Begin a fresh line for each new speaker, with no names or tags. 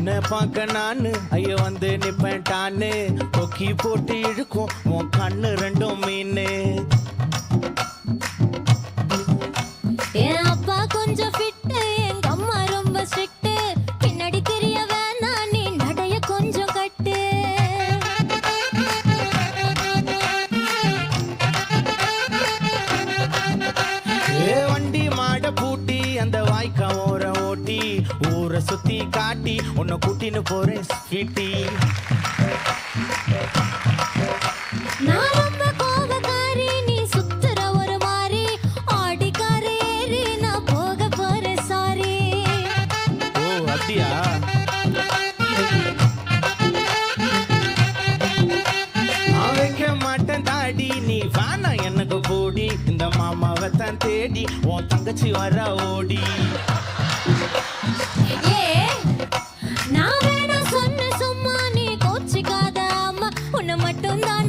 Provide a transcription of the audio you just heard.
உன்னை பார்க்க நானு ஐயோ வந்து நிப்பேன் டான்னு கொக்கி போட்டு இழுக்கும் உன் கண்ணு ரெண்டும் மீனு
என் அப்பா கொஞ்சம் ஃபிட்டு எங்க அம்மா ரொம்ப ஸ்ட்ரிக்ட் பின்னாடி தெரிய வேணாம் நீ நடைய கொஞ்சம் கட்டு
ஏ வண்டி மாட பூட்டி அந்த வாய்க்கா ஓர ஓட்டி ஊரை சுத்தி காட்டி உன்னை கூட்டின்னு போறேன் ஸ்வீட்டி
நான் ரொம்ப கோபக்காரி நீ சுத்துற ஒரு மாதிரி ஆடிக்கார ஏறி நான் போக போறேன் சாரி
ஓ அப்படியா நான் வைக்க மாட்டேன் தாடி நீ வேணா எனக்கு போடி இந்த மாமாவை தான் தேடி உன் தங்கச்சி வர ஓடி
ஏ நான் வேணா சொன்ன சும்மா நீ கோச்சிக்காத அம்மா உன்னை மட்டும் தான்